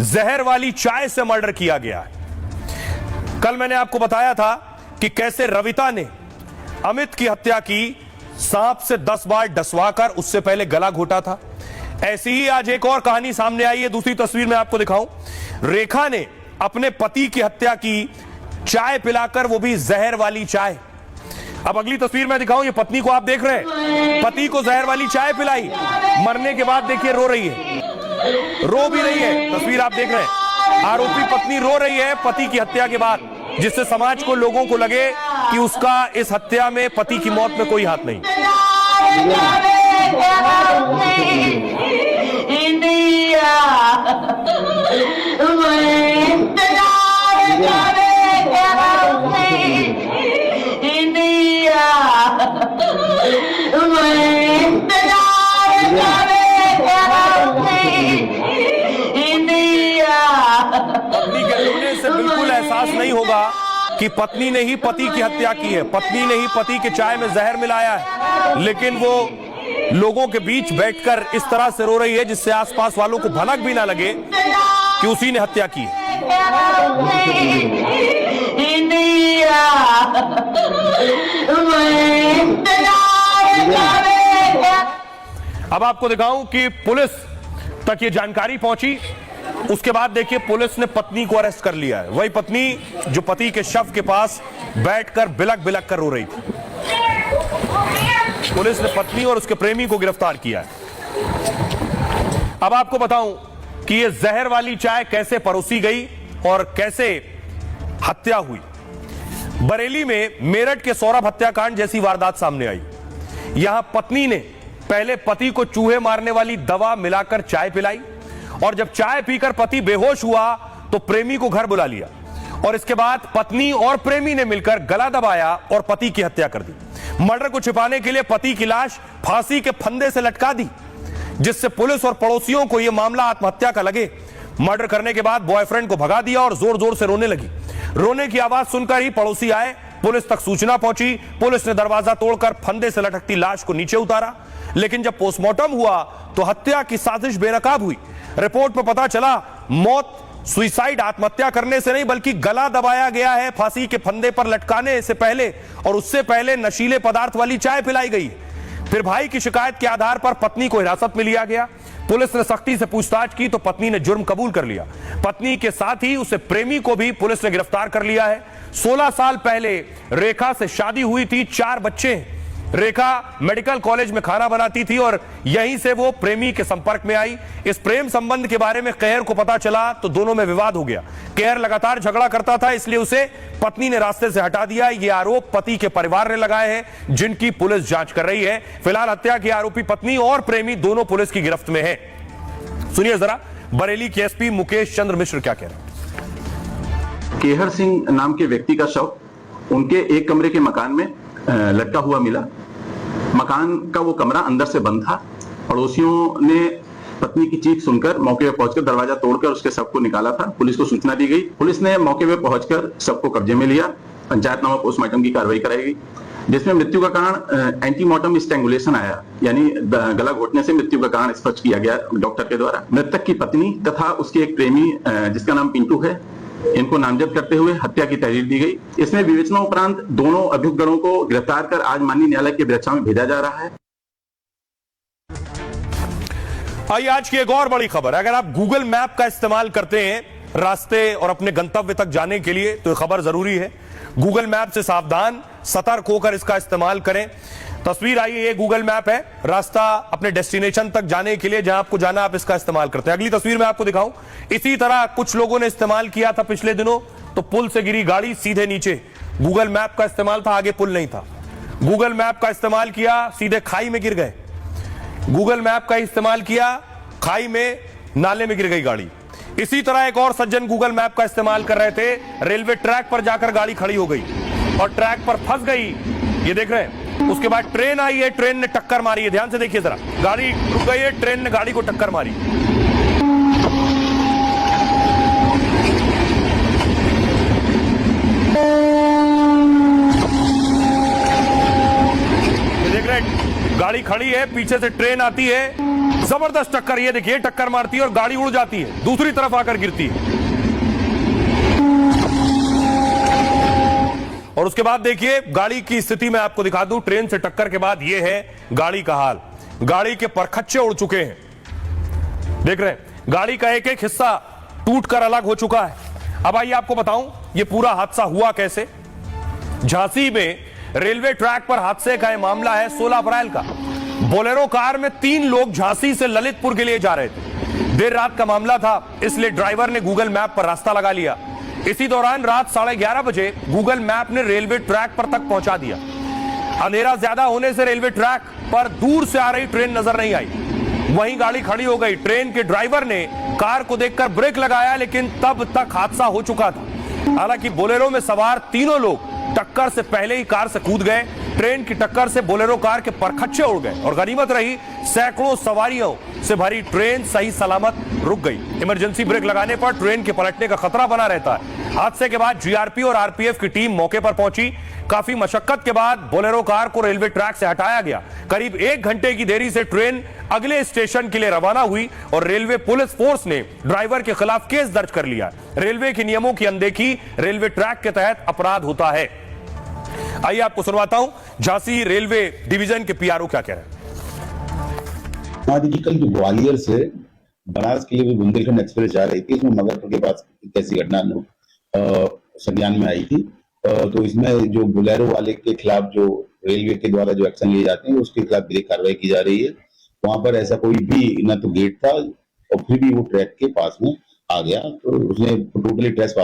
जहर वाली चाय से मर्डर किया गया है। कल मैंने आपको बताया था कि कैसे रविता ने अमित की हत्या की, सांप से 10 बार डसवाकर उससे पहले गला घोटा था। ऐसी ही आज एक और कहानी सामने आई है। दूसरी तस्वीर में आपको दिखाऊं, रेखा ने अपने पति की हत्या की चाय पिलाकर, वो भी जहर वाली चाय। अब अगली तस्वीर में दिखाऊं, ये पत्नी को आप देख रहे हैं, पति को जहर वाली चाय पिलाई, मरने के बाद देखिए रो रही है, रो भी रही है। तस्वीर आप देख रहे हैं, आरोपी पत्नी रो रही है पति की हत्या के बाद, जिससे समाज को, लोगों को लगे कि उसका इस हत्या में, पति की मौत में कोई हाथ नहीं। पत्नी के रोने से बिल्कुल एहसास नहीं होगा कि पत्नी ने ही पति की हत्या की है, पत्नी ने ही पति के चाय में जहर मिलाया है, लेकिन वो लोगों के बीच बैठकर इस तरह से रो रही है जिससे आसपास वालों को भनक भी ना लगे कि उसी ने हत्या की है। अब आपको दिखाऊं कि पुलिस तक ये जानकारी पहुंची, उसके बाद देखिए पुलिस ने पत्नी को अरेस्ट कर लिया है। वही पत्नी जो पति के शव के पास बैठकर बिलक बिलक कर रो रही थी। पुलिस ने पत्नी और उसके प्रेमी को गिरफ्तार किया है। अब आपको बताऊं कि ये जहर वाली चाय कैसे परोसी गई और कैसे हत्या हुई। बरेली में मेरठ के सौरभ हत्याकांड जैसी वारदात सामने आई। यहां पत्नी ने पहले पति को चूहे मारने वाली दवा मिलाकर चाय पिलाई, और जब चाय पीकर पति बेहोश हुआ तो प्रेमी को घर बुला लिया, और इसके बाद पत्नी और प्रेमी ने मिलकर गला दबाया और पति की हत्या कर दी। मर्डर को छिपाने के लिए पति की लाश फांसी के फंदे से लटका दी, जिससे पुलिस और पड़ोसियों को यह मामला आत्महत्या का लगे। मर्डर करने के बाद बॉयफ्रेंड को भगा दिया और जोर जोर से रोने लगी। रोने की आवाज सुनकर ही पड़ोसी आए, पुलिस तक सूचना पहुंची। पुलिस ने दरवाजा तोड़कर फंदे से लटकती लाश को नीचे उतारा, लेकिन जब पोस्टमार्टम हुआ तो हत्या की साजिश बेनकाब हुई। रिपोर्ट में पता चला मौत सुसाइड, आत्महत्या करने से नहीं बल्कि गला दबाया गया है फांसी के फंदे पर लटकाने से पहले, और उससे पहले नशीले पदार्थ वाली चाय पिलाई गई। फिर भाई की शिकायत के आधार पर पत्नी को हिरासत में लिया गया। पुलिस ने सख्ती से पूछताछ की तो पत्नी ने जुर्म कबूल कर लिया। पत्नी के साथ ही उसे प्रेमी को भी पुलिस ने गिरफ्तार कर लिया है। 16 साल पहले रेखा से शादी हुई थी, 4 बच्चे हैं। रेखा मेडिकल कॉलेज में खाना बनाती थी और यहीं से वो प्रेमी के संपर्क में आई। इस प्रेम संबंध के बारे में कहर को पता चला तो दोनों में विवाद हो गया। कहर लगातार झगड़ा करता था, इसलिए उसे पत्नी ने रास्ते से हटा दिया। ये आरोप पति के परिवार ने लगाए हैं, जिनकी पुलिस जांच कर रही है। फिलहाल हत्या की आरोपी पत्नी और प्रेमी दोनों पुलिस की गिरफ्त में है। सुनिए जरा बरेली के एसपी मुकेश चंद्र मिश्र क्या कह रहे हैं। केहर सिंह नाम के व्यक्ति का शव उनके एक कमरे के मकान में लटका हुआ मिला। मकान का वो कमरा अंदर से बंद था। पड़ोसियों ने पत्नी की चीख सुनकर मौके पर पहुंचकर दरवाजा तोड़कर उसके शव को निकाला था। पुलिस को सूचना दी गई। पुलिस ने मौके पर पहुंचकर शव को कब्जे में लिया। पंचायतनामा पोस्टमार्टम की कार्रवाई कराई गई, जिसमें मृत्यु का कारण एंटीमॉर्टम स्ट्रैंगुलेशन आया, यानी गला घोटने से मृत्यु का कारण स्पष्ट किया गया डॉक्टर के द्वारा। मृतक की पत्नी तथा उसके एक प्रेमी जिसका नाम पिंटू है, इनको नामजद करते हुए हत्या की तहरीर दी गई। इसमें विवेचना उपरांत दोनों अभियुक्तों को गिरफ्तार कर आज माननीय न्यायालय की वृक्षा में भेजा जा रहा है। आइए आज की एक और बड़ी खबर। अगर आप गूगल मैप का इस्तेमाल करते हैं रास्ते और अपने गंतव्य तक जाने के लिए तो यह खबर जरूरी है। गूगल मैप से सावधान, सतर्क होकर इसका इस्तेमाल करें। तस्वीर आई, ये गूगल मैप है, रास्ता अपने डेस्टिनेशन तक जाने के लिए जहां आपको जाना आप इसका इस्तेमाल करते हैं। अगली तस्वीर में आपको दिखाऊं, इसी तरह कुछ लोगों ने इस्तेमाल किया था पिछले दिनों। तो पुल से गिरी गाड़ी सीधे नीचे। गूगल मैप का इस्तेमाल था, आगे पुल नहीं था। गूगल मैप का इस्तेमाल किया, सीधे खाई में गिर गए। गूगल मैप का इस्तेमाल किया, खाई में, नाले में गिर गई गाड़ी। इसी तरह एक और सज्जन गूगल मैप का इस्तेमाल कर रहे थे, रेलवे ट्रैक पर जाकर गाड़ी खड़ी हो गई और ट्रैक पर फंस गई, ये देख रहे हैं। उसके बाद ट्रेन आई है, ट्रेन ने टक्कर मारी है। ध्यान से देखिए जरा, गाड़ी रुक गई है, ट्रेन ने गाड़ी को टक्कर मारी। ये देख रहे हैं, गाड़ी खड़ी है, पीछे से ट्रेन आती है, जबरदस्त टक्कर, ये देखिए टक्कर मारती है और गाड़ी उड़ जाती है, दूसरी तरफ आकर गिरती है। और उसके बाद देखिए गाड़ी की स्थिति मैं आपको दिखा दूं, ट्रेन से टक्कर के बाद ये है गाड़ी का हाल। गाड़ी के परखच्चे उड़ चुके हैं, देख रहे हैं, गाड़ी का एक एक हिस्सा टूटकर अलग हो चुका है। अब आइए आपको बताऊं ये पूरा हादसा हुआ कैसे। झांसी में रेलवे ट्रैक पर हादसे का यह मामला है 16 अप्रैल का। बोलेरो कार में 3 लोग झांसी से ललितपुर के लिए जा रहे थे। देर रात का मामला था, इसलिए ड्राइवर ने गूगल मैप पर रास्ता लगा लिया। इसी दौरान रात 11:30 बजे गूगल मैप ने रेलवे ट्रैक पर तक पहुंचा दिया। अंधेरा ज्यादा होने से रेलवे ट्रैक पर दूर से आ रही ट्रेन नजर नहीं आई, वहीं गाड़ी खड़ी हो गई। ट्रेन के ड्राइवर ने कार को देखकर ब्रेक लगाया, लेकिन तब तक हादसा हो चुका था। हालांकि बोलेरो में सवार तीनों लोग टक्कर से पहले ही कार से कूद गए। ट्रेन की टक्कर से बोलेरो कार के परखच्चे उड़ गए और गनीमत रही सैकड़ों सवारियों से भरी ट्रेन सही सलामत रुक गई। इमरजेंसी ब्रेक लगाने पर ट्रेन के पलटने का खतरा बना रहता है। हादसे के बाद जीआरपी और आरपीएफ की टीम मौके पर पहुंची। काफी मशक्कत के बाद बोलेरो कार को रेलवे ट्रैक से हटाया गया। करीब 1 घंटे की देरी से ट्रेन अगले स्टेशन के लिए रवाना हुई और रेलवे पुलिस फोर्स ने ड्राइवर के खिलाफ केस दर्ज कर लिया। रेलवे के नियमों की अनदेखी रेलवे ट्रैक के तहत अपराध होता है। आइए आपको सुनवाता हूं झांसी रेलवे डिवीजन के पीआरओ क्या कह रहे हैं। देखिए, कल जो ग्वालियर से बनारस के लिए बुंदेलखंड एक्सप्रेस जा रही थी, इसमें मगरपुर के पास कैसी घटना संज्ञान में आई थी। तो इसमें जो बोलेरो वाले के खिलाफ जो रेलवे के द्वारा जो एक्शन लिए जाते हैं उसके खिलाफ विधिक कार्रवाई की जा रही है। वहां पर ऐसा कोई भी न तो गेट था और फिर भी वो ट्रैक के पास में आ गया, तो उसने टोटली ट्रेस